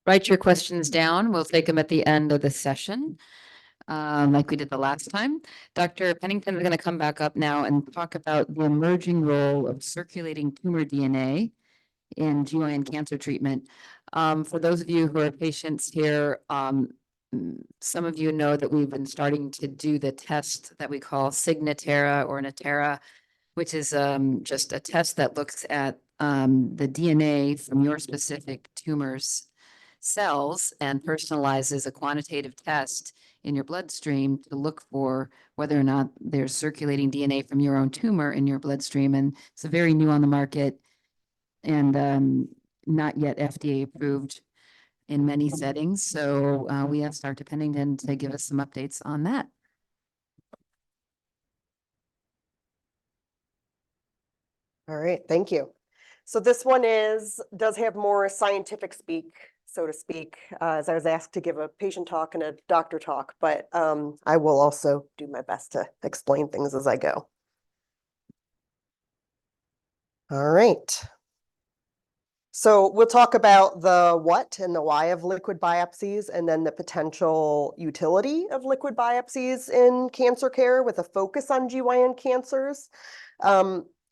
write your questions down. We'll take them at the end of the session, like we did the last time. Dr. Pennington is going to come back up now and talk about the emerging role of circulating tumor DNA in GYN cancer treatment. For those of you who are patients here, some of you know that we've been starting to do the test that we call Signatera or Natera, which is just a test that looks at the DNA from your specific tumor's cells and personalizes a quantitative test in your bloodstream to look for whether or not there's circulating DNA from your own tumor in your bloodstream. And it's very new on the market and not yet FDA approved in many settings. So we asked Dr. Pennington to give us some updates on that. All right, thank you. So this one does have more scientific speak, so to speak, as I was asked to give a patient talk and a doctor talk, but I will also do my best to explain things as I go. All right. So we'll talk about the what and the why of liquid biopsies, and then the potential utility of liquid biopsies in cancer care with a focus on GYN cancers.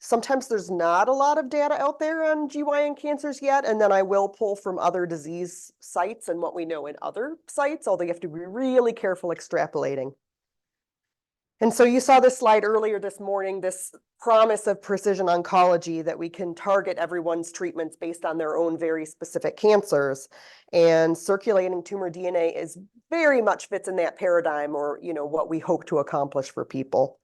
Sometimes there's not a lot of data out there on GYN cancers yet, and then I will pull from other disease sites and what we know in other sites, although you have to be really careful extrapolating. And so you saw this slide earlier this morning, this promise of precision oncology that we can target everyone's treatments based on their own very specific cancers. And circulating tumor DNA is very much fits in that paradigm, or what we hope to accomplish for people.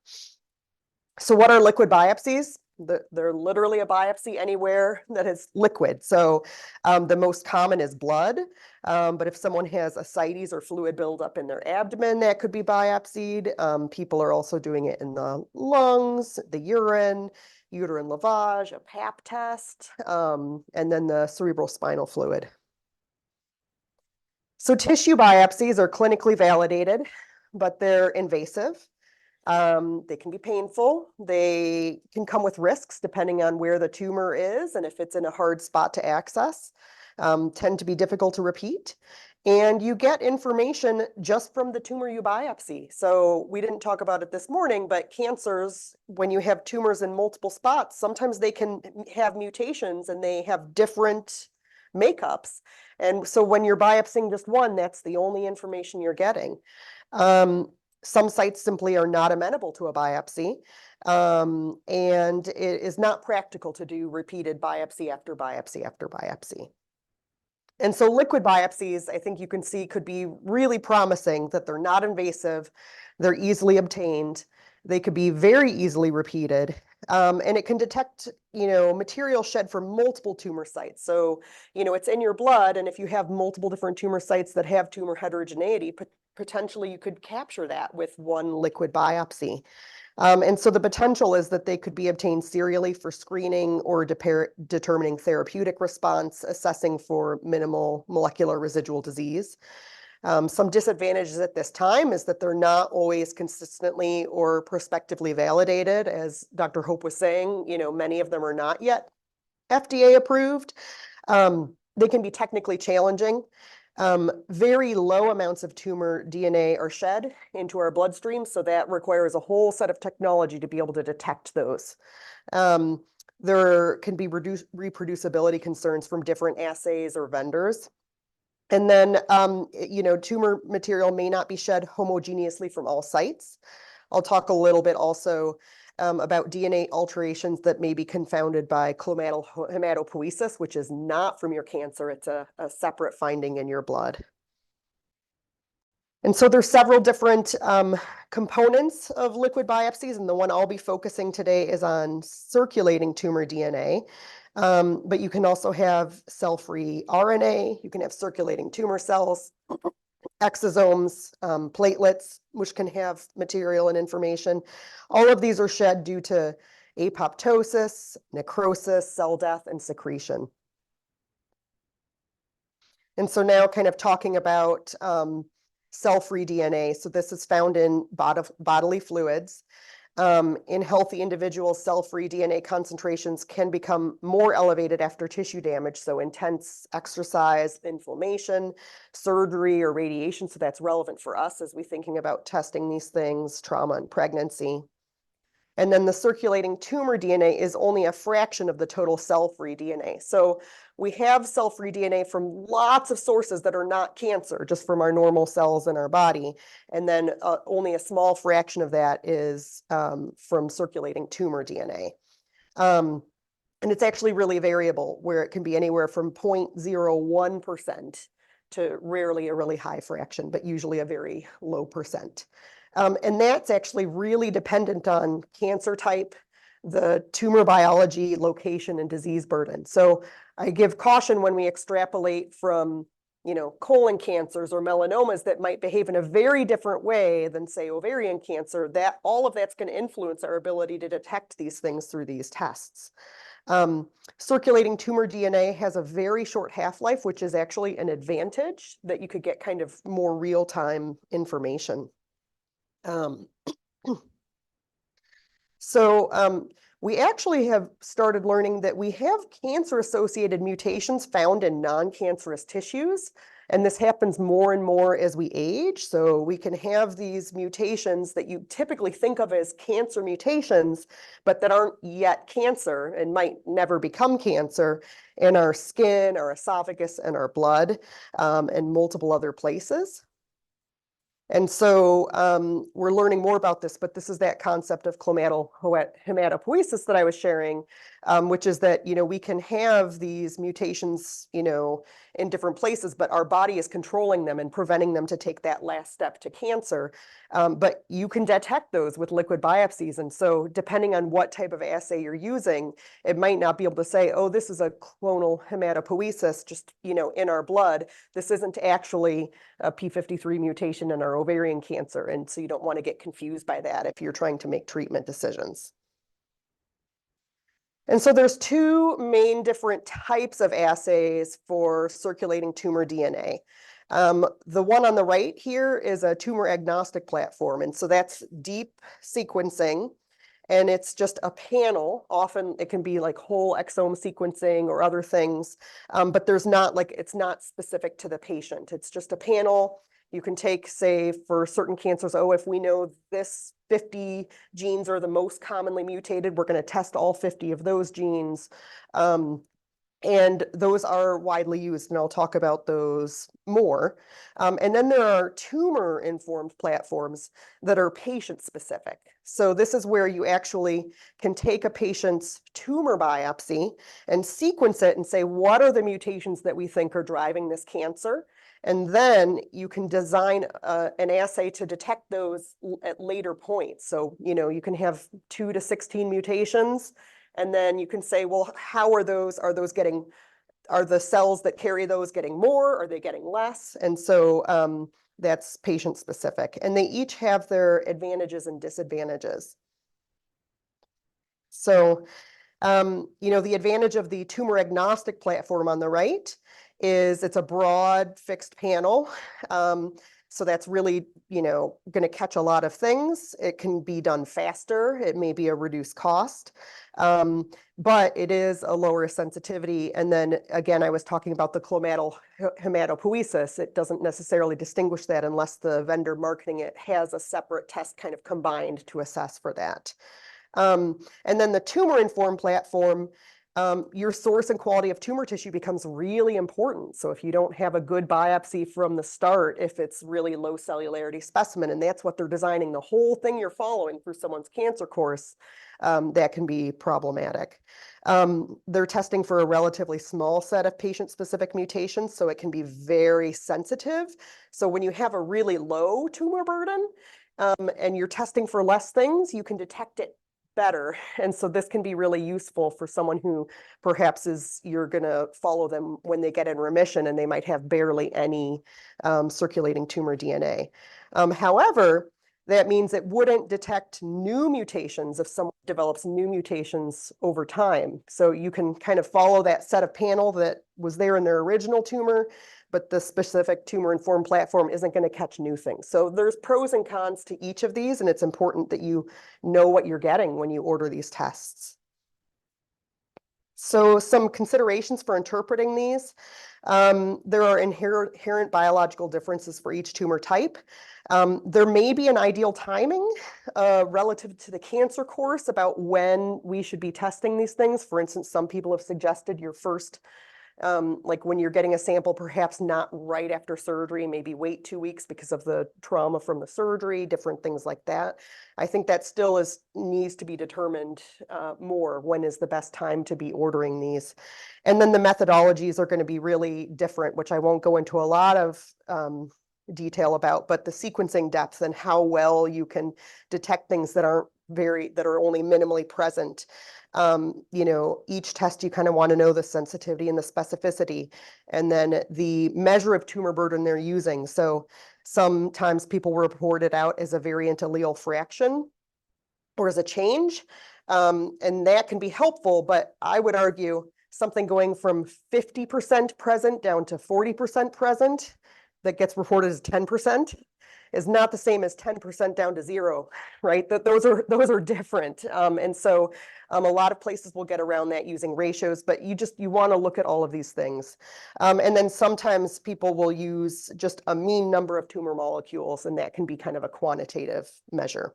So what are liquid biopsies? They're literally a biopsy anywhere that is liquid. So the most common is blood. But if someone has ascites or fluid buildup in their abdomen, that could be biopsied. People are also doing it in the lungs, the urine, uterine lavage, a pap test, and then the cerebrospinal fluid. So tissue biopsies are clinically validated, but they're invasive. They can be painful. They can come with risks depending on where the tumor is and if it's in a hard spot to access. Tend to be difficult to repeat. And you get information just from the tumor you biopsy. So we didn't talk about it this morning, but cancers, when you have tumors in multiple spots, sometimes they can have mutations and they have different makeups. And so when you're biopsying just one, that's the only information you're getting. Some sites simply are not amenable to a biopsy, and it is not practical to do repeated biopsy after biopsy after biopsy. And so liquid biopsies, I think you can see, could be really promising that they're not invasive, they're easily obtained, they could be very easily repeated, and it can detect, material shed from multiple tumor sites. So, it's in your blood, and if you have multiple different tumor sites that have tumor heterogeneity, potentially you could capture that with one liquid biopsy. And so the potential is that they could be obtained serially for screening or determining therapeutic response, assessing for minimal molecular residual disease. Some disadvantages at this time is that they're not always consistently or prospectively validated. As Dr. Hope was saying, many of them are not yet FDA approved. They can be technically challenging. Very low amounts of tumor DNA are shed into our bloodstream, so that requires a whole set of technology to be able to detect those. There can be reproducibility concerns from different assays or vendors. And then, tumor material may not be shed homogeneously from all sites. I'll talk a little bit also about DNA alterations that may be confounded by chromatal hematopoiesis, which is not from your cancer. It's a separate finding in your blood. And so there's several different components of liquid biopsies, and the one I'll be focusing today is on circulating tumor DNA. But you can also have cell-free RNA, you can have circulating tumor cells, exosomes, platelets, which can have material and information. All of these are shed due to apoptosis, necrosis, cell death, and secretion. And so now kind of talking about cell-free DNA. So this is found in bodily fluids. In healthy individuals, cell-free DNA concentrations can become more elevated after tissue damage, so intense exercise, inflammation, surgery, or radiation. So that's relevant for us as we're thinking about testing these things, trauma and pregnancy. And then the circulating tumor DNA is only a fraction of the total cell-free DNA. So we have cell-free DNA from lots of sources that are not cancer, just from our normal cells in our body. And then only a small fraction of that is from circulating tumor DNA. And it's actually really variable, where it can be anywhere from 0.01% to rarely a really high fraction, but usually a very low percent. And that's actually really dependent on cancer type, the tumor biology, location, and disease burden. So I give caution when we extrapolate from, colon cancers or melanomas that might behave in a very different way than, say, ovarian cancer, that all of that's going to influence our ability to detect these things through these tests. Circulating tumor DNA has a very short half-life, which is actually an advantage that you could get kind of more real-time information. We actually have started learning that we have cancer-associated mutations found in non-cancerous tissues, and this happens more and more as we age. So we can have these mutations that you typically think of as cancer mutations, but that aren't yet cancer and might never become cancer in our skin, our esophagus, and our blood, and multiple other places. And so we're learning more about this, but this is that concept of clomadal hematopoiesis that I was sharing, which is that, we can have these mutations, in different places, but our body is controlling them and preventing them to take that last step to cancer. But you can detect those with liquid biopsies. And so depending on what type of assay you're using, it might not be able to say, oh, this is a clonal hematopoiesis just, in our blood. This isn't actually a P53 mutation in our ovarian cancer. And so you don't want to get confused by that if you're trying to make treatment decisions. And so there's two main different types of assays for circulating tumor DNA. The one on the right here is a tumor agnostic platform. And so that's deep sequencing. And it's just a panel. Often it can be like whole exome sequencing or other things, but it's not specific to the patient. It's just a panel. You can take, say, for certain cancers, if we know this 50 genes are the most commonly mutated, we're going to test all 50 of those genes. And those are widely used, and I'll talk about those more. And then there are tumor-informed platforms that are patient-specific. So this is where you actually can take a patient's tumor biopsy and sequence it and say, what are the mutations that we think are driving this cancer? And then you can design an assay to detect those at later points. So, you can have 2 to 16 mutations. And then you can say, well, how are the cells that carry those getting more? Are they getting less? And so that's patient specific. And they each have their advantages and disadvantages. So, the advantage of the tumor agnostic platform on the right is it's a broad fixed panel. So that's really, going to catch a lot of things. It can be done faster. It may be a reduced cost, but it is a lower sensitivity. And then again, I was talking about the clomadal hematopoiesis. It doesn't necessarily distinguish that unless the vendor marketing it has a separate test kind of combined to assess for that. And then the tumor-informed platform, your source and quality of tumor tissue becomes really important. So if you don't have a good biopsy from the start, if it's really low cellularity specimen, and that's what they're designing, the whole thing you're following through someone's cancer course, that can be problematic. They're testing for a relatively small set of patient-specific mutations, so it can be very sensitive. So when you have a really low tumor burden, and you're testing for less things, you can detect it better. And so this can be really useful for someone who perhaps you're going to follow them when they get in remission and they might have barely any circulating tumor DNA. However, that means it wouldn't detect new mutations if someone develops new mutations over time. So you can kind of follow that set of panel that was there in their original tumor, but the specific tumor-informed platform isn't going to catch new things. So there's pros and cons to each of these, and it's important that you know what you're getting when you order these tests. So some considerations for interpreting these. There are inherent biological differences for each tumor type. There may be an ideal timing relative to the cancer course about when we should be testing these things. For instance, some people have suggested your first, like when you're getting a sample, perhaps not right after surgery, maybe wait 2 weeks because of the trauma from the surgery, different things like that. I think that still needs to be determined more. When is the best time to be ordering these? And then the methodologies are going to be really different, which I won't go into a lot of detail about, but the sequencing depth and how well you can detect things that are only minimally present. Each test you kind of want to know the sensitivity and the specificity, and then the measure of tumor burden they're using. So sometimes people report it out as a variant allele fraction or as a change, and that can be helpful, but I would argue something going from 50% present down to 40% present that gets reported as 10% is not the same as 10% down to 0, right? Those are different. And so a lot of places will get around that using ratios, but you want to look at all of these things. And then sometimes people will use just a mean number of tumor molecules, and that can be kind of a quantitative measure.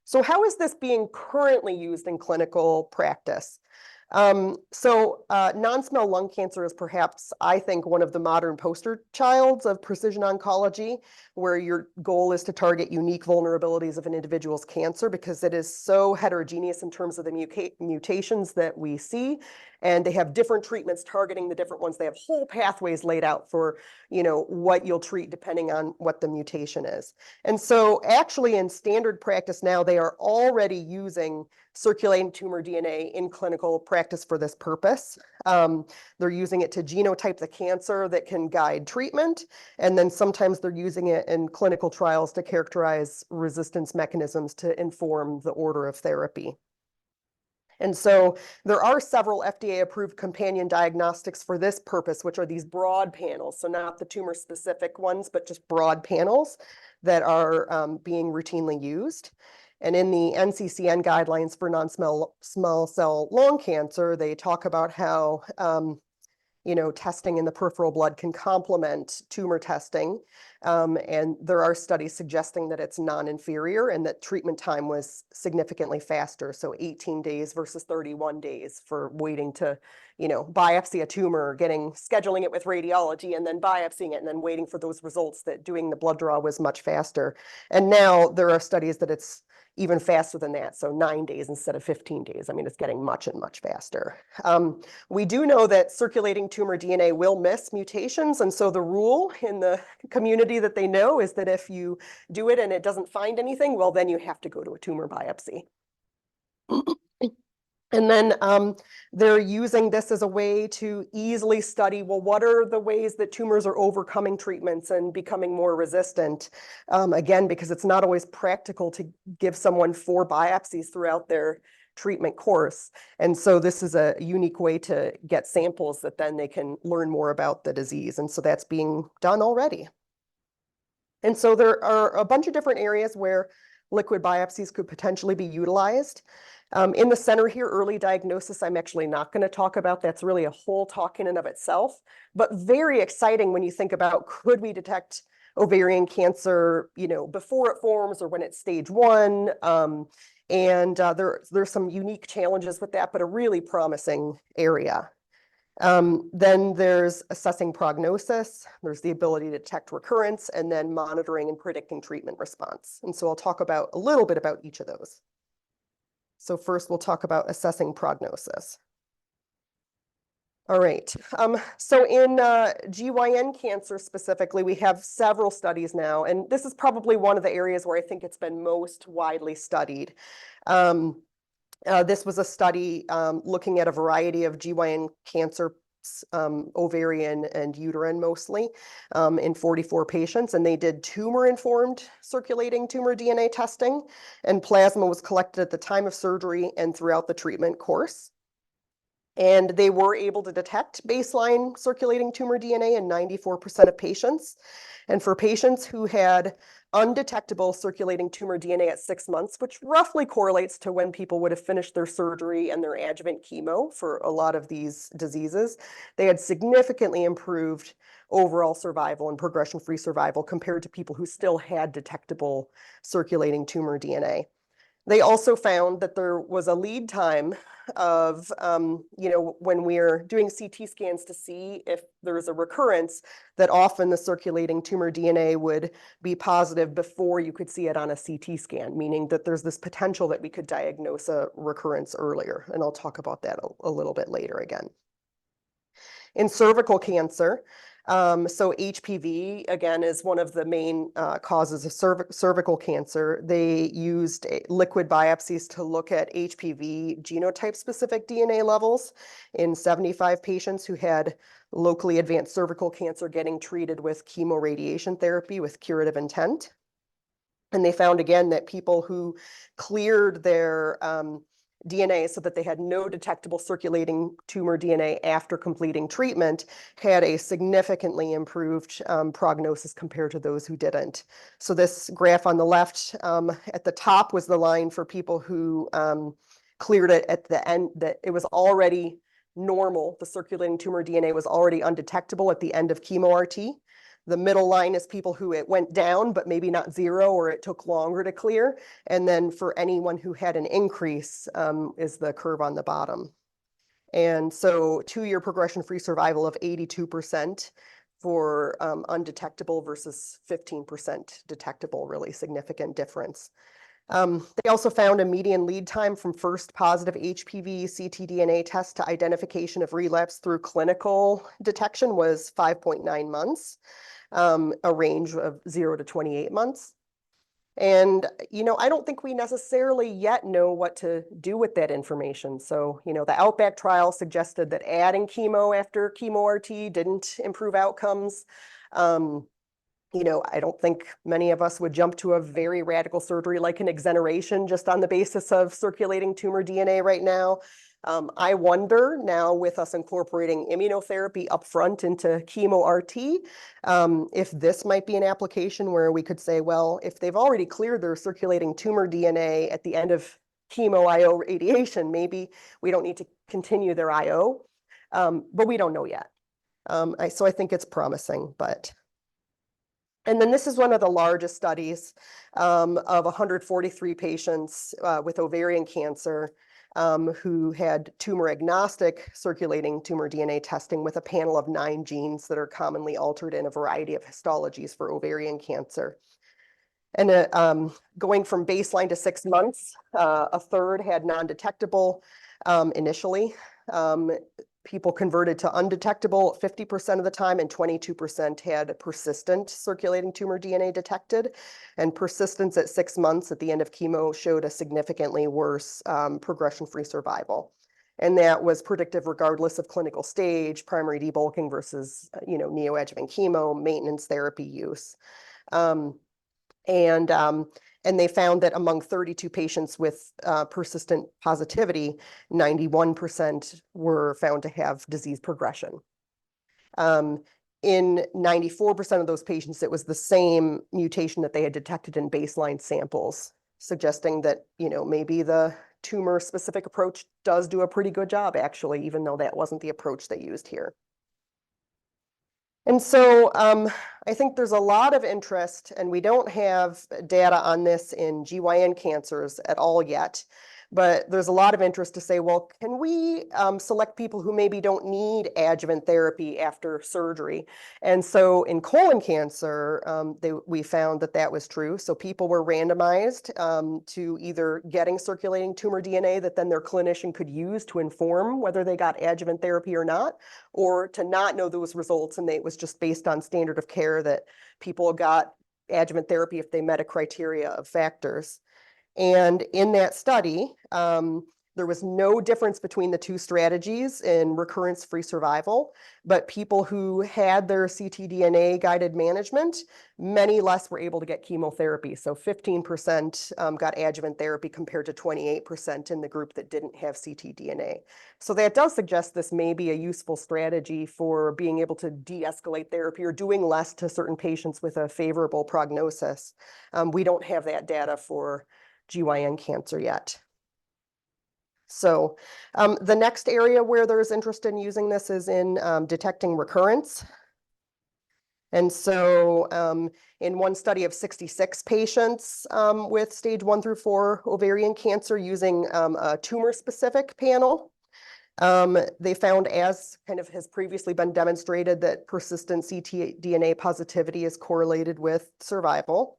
So how is this being currently used in clinical practice? Non-small lung cancer is perhaps, I think, one of the modern poster childs of precision oncology, where your goal is to target unique vulnerabilities of an individual's cancer because it is so heterogeneous in terms of the mutations that we see, and they have different treatments targeting the different ones. They have whole pathways laid out for, what you'll treat depending on what the mutation is. And so actually in standard practice now, they are already using circulating tumor DNA in clinical practice for this purpose. They're using it to genotype the cancer that can guide treatment. And then sometimes they're using it in clinical trials to characterize resistance mechanisms to inform the order of therapy. And so there are several FDA-approved companion diagnostics for this purpose, which are these broad panels. So not the tumor-specific ones, but just broad panels that are being routinely used. And in the NCCN guidelines for non-small cell lung cancer, they talk about how testing in the peripheral blood can complement tumor testing. And there are studies suggesting that it's non-inferior and that treatment time was significantly faster. So 18 days versus 31 days for waiting to, biopsy a tumor, scheduling it with radiology and then biopsying it and then waiting for those results, that doing the blood draw was much faster. And now there are studies that it's even faster than that. So 9 days instead of 15 days. I mean, it's getting much faster. We do know that circulating tumor DNA will miss mutations. And so the rule in the community that they know is that if you do it and it doesn't find anything, well, then you have to go to a tumor biopsy. And then they're using this as a way to easily study, well, what are the ways that tumors are overcoming treatments and becoming more resistant? Again, because it's not always practical to give someone 4 biopsies throughout their treatment course. And so this is a unique way to get samples that then they can learn more about the disease. And so that's being done already. And so there are a bunch of different areas where liquid biopsies could potentially be utilized. In the center here, early diagnosis, I'm actually not going to talk about. That's really a whole talk in and of itself, but very exciting when you think about, could we detect ovarian cancer, before it forms or when it's stage 1? There's some unique challenges with that, but a really promising area. Then there's assessing prognosis. There's the ability to detect recurrence, and then monitoring and predicting treatment response. And so I'll talk about a little bit about each of those. So first, we'll talk about assessing prognosis. All right. So in GYN cancer specifically, we have several studies now, and this is probably one of the areas where I think it's been most widely studied. This was a study looking at a variety of GYN cancer, ovarian and uterine mostly, in 44 patients, and they did tumor-informed circulating tumor DNA testing, and plasma was collected at the time of surgery and throughout the treatment course. And they were able to detect baseline circulating tumor DNA in 94% of patients. And for patients who had undetectable circulating tumor DNA at 6 months, which roughly correlates to when people would have finished their surgery and their adjuvant chemo for a lot of these diseases, they had significantly improved overall survival and progression-free survival compared to people who still had detectable circulating tumor DNA. They also found that there was a lead time of, when we're doing CT scans to see if there's a recurrence, that often the circulating tumor DNA would be positive before you could see it on a CT scan, meaning that there's this potential that we could diagnose a recurrence earlier. And I'll talk about that a little bit later again. In cervical cancer, so HPV, again, is one of the main causes of cervical cancer. They used liquid biopsies to look at HPV genotype-specific DNA levels in 75 patients who had locally advanced cervical cancer getting treated with chemoradiation therapy with curative intent. And they found again that people who cleared their DNA so that they had no detectable circulating tumor DNA after completing treatment had a significantly improved prognosis compared to those who didn't. So this graph on the left at the top was the line for people who cleared it at the end, that it was already normal. The circulating tumor DNA was already undetectable at the end of chemo RT. The middle line is people who it went down, but maybe not zero, or it took longer to clear. And then for anyone who had an increase is the curve on the bottom. And so 2-year progression-free survival of 82% for undetectable versus 15% detectable, really significant difference. They also found a median lead time from first positive HPV ctDNA test to identification of relapse through clinical detection was 5.9 months. A range of 0 to 28 months. And, I don't think we necessarily yet know what to do with that information. So, the Outback trial suggested that adding chemo after chemo RT didn't improve outcomes. I don't think many of us would jump to a very radical surgery like an exoneration just on the basis of circulating tumor DNA right now. I wonder now, with us incorporating immunotherapy upfront into chemo RT, if this might be an application where we could say, well, if they've already cleared their circulating tumor DNA at the end of chemo IO radiation, maybe we don't need to continue their IO, but we don't know yet. So I think it's promising, but. And then this is one of the largest studies of 143 patients with ovarian cancer who had tumor-agnostic circulating tumor DNA testing with a panel of 9 genes that are commonly altered in a variety of histologies for ovarian cancer. And going from baseline to 6 months, a third had non-detectable initially. People converted to undetectable 50% of the time, and 22% had persistent circulating tumor DNA detected. And persistence at 6 months at the end of chemo showed a significantly worse progression-free survival. And that was predictive regardless of clinical stage, primary debulking versus neoadjuvant chemo, maintenance therapy use. And they found that among 32 patients with persistent positivity, 91% were found to have disease progression. In 94% of those patients, it was the same mutation that they had detected in baseline samples, suggesting that, maybe the tumor-specific approach does do a pretty good job, actually, even though that wasn't the approach they used here. And so I think there's a lot of interest, and we don't have data on this in GYN cancers at all yet, but there's a lot of interest to say, well, can we select people who maybe don't need adjuvant therapy after surgery? And so in colon cancer, we found that that was true. So people were randomized to either getting circulating tumor DNA that then their clinician could use to inform whether they got adjuvant therapy or not, or to not know those results, and it was just based on standard of care that people got adjuvant therapy if they met a criteria of factors. And in that study, There was no difference between the two strategies in recurrence-free survival, but people who had their ctDNA guided management, many less were able to get chemotherapy. So 15% got adjuvant therapy compared to 28% in the group that didn't have ctDNA. So that does suggest this may be a useful strategy for being able to de-escalate therapy or doing less to certain patients with a favorable prognosis. We don't have that data for GYN cancer yet. So the next area where there's interest in using this is in detecting recurrence. And so in one study of 66 patients with stage 1 through 4 ovarian cancer using a tumor-specific panel, they found, as kind of has previously been demonstrated, that persistent ctDNA positivity is correlated with survival.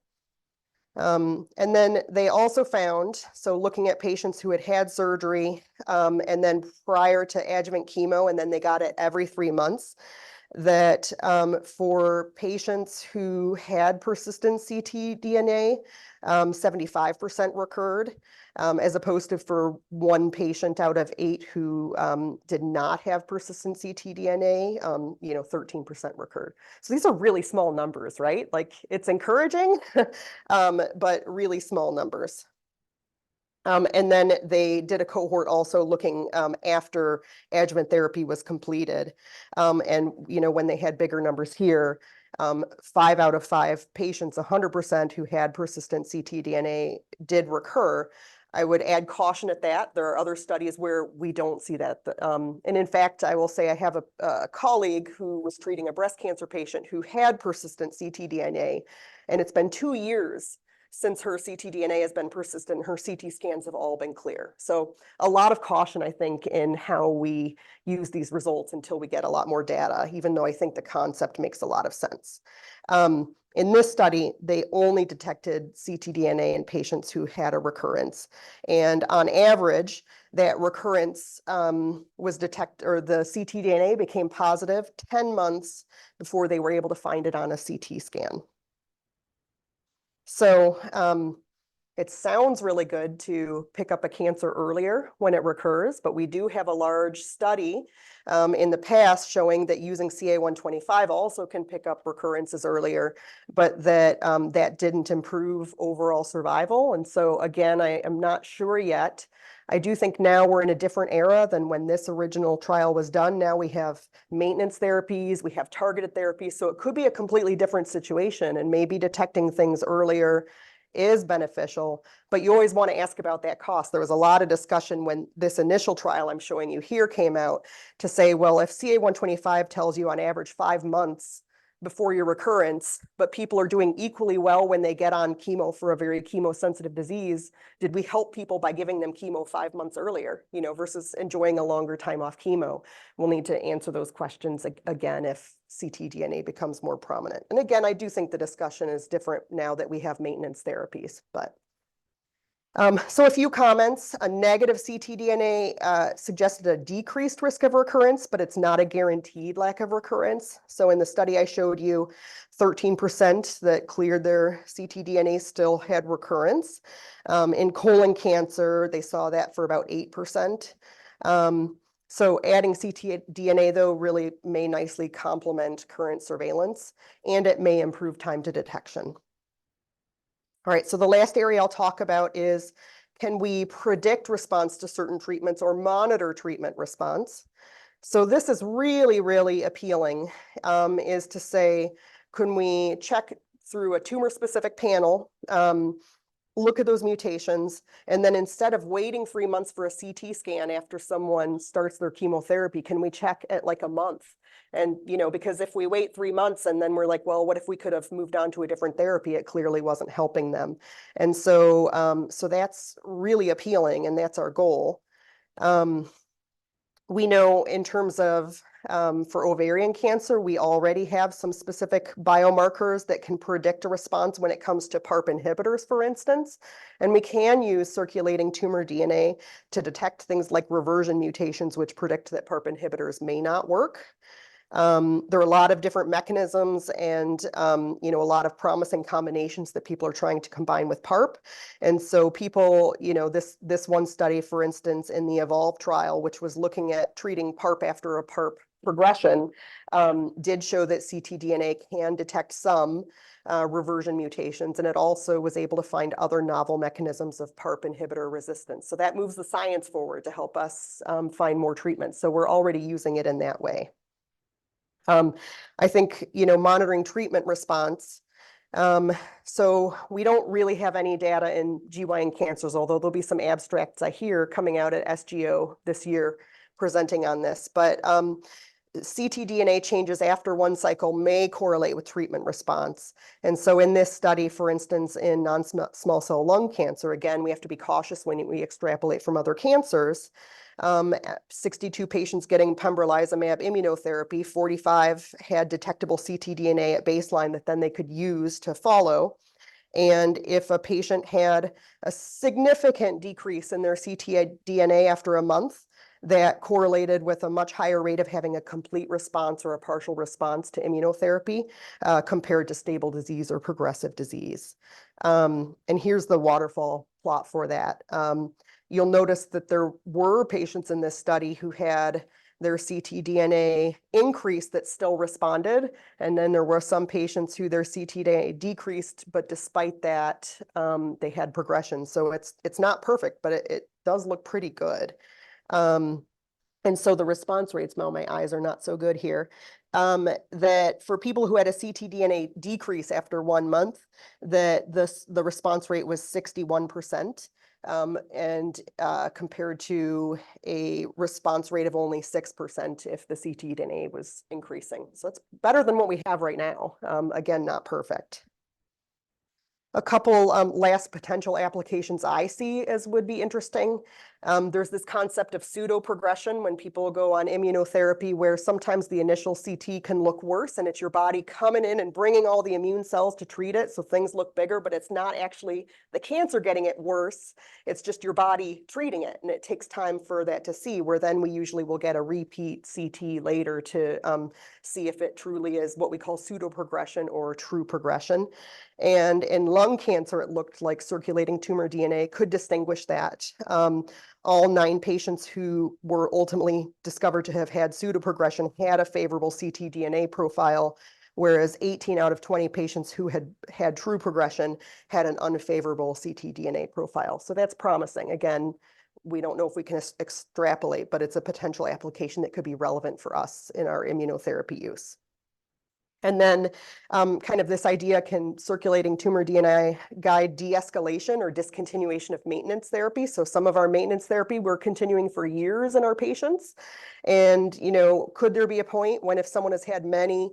And then they also found, so looking at patients who had had surgery and then prior to adjuvant chemo, and then they got it every 3 months, that for patients who had persistent ctDNA, 75% recurred, as opposed to for one patient out of 8 who did not have persistent ctDNA, 13% recurred. So these are really small numbers, right? Like, it's encouraging, but really small numbers. And then they did a cohort also looking after adjuvant therapy was completed. And, when they had bigger numbers here, 5 out of 5 patients, 100% who had persistent ctDNA did recur. I would add caution at that. There are other studies where we don't see that. And in fact, I will say I have a colleague who was treating a breast cancer patient who had persistent ctDNA, and it's been 2 years since her ctDNA has been persistent. Her CT scans have all been clear. So a lot of caution, I think, in how we use these results until we get a lot more data, even though I think the concept makes a lot of sense. In this study, they only detected ctDNA in patients who had a recurrence. And on average, that recurrence was detected, or the ctDNA became positive 10 months before they were able to find it on a CT scan. So it sounds really good to pick up a cancer earlier when it recurs, but we do have a large study in the past showing that using CA-125 also can pick up recurrences earlier, but that that didn't improve overall survival. And so again, I am not sure yet. I do think now we're in a different era than when this original trial was done. Now we have maintenance therapies, we have targeted therapies, so it could be a completely different situation, and maybe detecting things earlier is beneficial, but you always want to ask about that cost. There was a lot of discussion when this initial trial I'm showing you here came out to say, well, if CA-125 tells you on average 5 months before your recurrence, but people are doing equally well when they get on chemo for a very chemosensitive disease, did we help people by giving them chemo 5 months earlier, versus enjoying a longer time off chemo? We'll need to answer those questions again if ctDNA becomes more prominent. And again, I do think the discussion is different now that we have maintenance therapies, but so a few comments. A negative ctDNA suggested a decreased risk of recurrence, but it's not a guaranteed lack of recurrence. So in the study I showed you, 13% that cleared their ctDNA still had recurrence. In colon cancer, they saw that for about 8%. So adding ctDNA, though, really may nicely complement current surveillance, and it may improve time to detection. All right, so the last area I'll talk about is, can we predict response to certain treatments or monitor treatment response? So this is really, really appealing, is to say, can we check through a tumor-specific panel, look at those mutations, and then instead of waiting 3 months for a CT scan after someone starts their chemotherapy, can we check at like a month? And, because if we wait 3 months and then we're like, well, what if we could have moved on to a different therapy? It clearly wasn't helping them. And so, so that's really appealing, and that's our goal. We know in terms of for ovarian cancer, we already have some specific biomarkers that can predict a response when it comes to PARP inhibitors, for instance. And we can use circulating tumor DNA to detect things like reversion mutations, which predict that PARP inhibitors may not work. There are a lot of different mechanisms and, a lot of promising combinations that people are trying to combine with PARP. And so people, this one study, for instance, in the EVOLVE trial, which was looking at treating PARP after a PARP progression, did show that ctDNA can detect some reversion mutations, and it also was able to find other novel mechanisms of PARP inhibitor resistance. So that moves the science forward to help us find more treatments. So we're already using it in that way. I think, monitoring treatment response. So we don't really have any data in GYN cancers, although there'll be some abstracts I hear coming out at SGO this year presenting on this. But ctDNA changes after one cycle may correlate with treatment response. And so in this study, for instance, in non-small cell lung cancer, again, we have to be cautious when we extrapolate from other cancers. 62 patients getting pembrolizumab immunotherapy, 45 had detectable ctDNA at baseline that then they could use to follow. And if a patient had a significant decrease in their ctDNA after a month, that correlated with a much higher rate of having a complete response or a partial response to immunotherapy compared to stable disease or progressive disease. And here's the waterfall plot for that. You'll notice that there were patients in this study who had their ctDNA increased that still responded. And then there were some patients who their ctDNA decreased, but despite that, they had progression. So it's not perfect, but it does look pretty good. And so the response rates, my eyes are not so good here, that for people who had a ctDNA decrease after 1 month, that the response rate was 61%. And compared to a response rate of only 6% if the ctDNA was increasing. So it's better than what we have right now. Again, not perfect. A couple last potential applications I see as would be interesting. There's this concept of pseudo-progression when people go on immunotherapy where sometimes the initial CT can look worse and it's your body coming in and bringing all the immune cells to treat it. So things look bigger, but it's not actually the cancer getting it worse. It's just your body treating it. And it takes time for that to see, where then we usually will get a repeat CT later to see if it truly is what we call pseudo-progression or true progression. And in lung cancer, it looked like circulating tumor DNA could distinguish that. All 9 patients who were ultimately discovered to have had pseudoprogression had a favorable ctDNA profile, whereas 18 out of 20 patients who had had true progression had an unfavorable ctDNA profile. So that's promising. Again, we don't know if we can extrapolate, but it's a potential application that could be relevant for us in our immunotherapy use. And then kind of this idea, can circulating tumor DNA guide de-escalation or discontinuation of maintenance therapy? So some of our maintenance therapy we're continuing for years in our patients. And, could there be a point when if someone has had many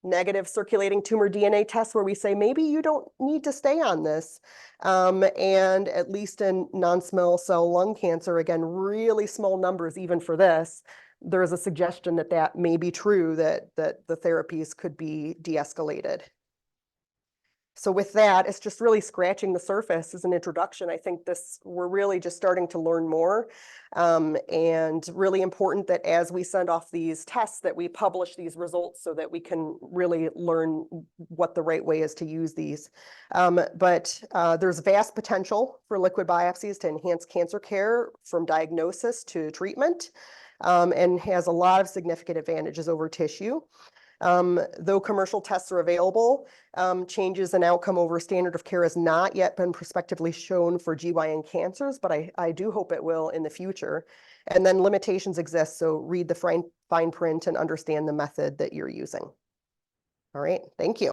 negative circulating tumor DNA tests where we say, maybe you don't need to stay on this? And at least in non-small cell lung cancer, again, really small numbers even for this, there is a suggestion that that may be true, that the therapies could be de-escalated. So with that, it's just really scratching the surface as an introduction. I think we're really just starting to learn more, and really important that as we send off these tests that we publish these results so that we can really learn what the right way is to use these. But there's vast potential for liquid biopsies to enhance cancer care from diagnosis to treatment, and has a lot of significant advantages over tissue. Though commercial tests are available, changes in outcome over standard of care has not yet been prospectively shown for GYN cancers, but I do hope it will in the future. And then limitations exist, so read the fine print and understand the method that you're using. All right, thank you.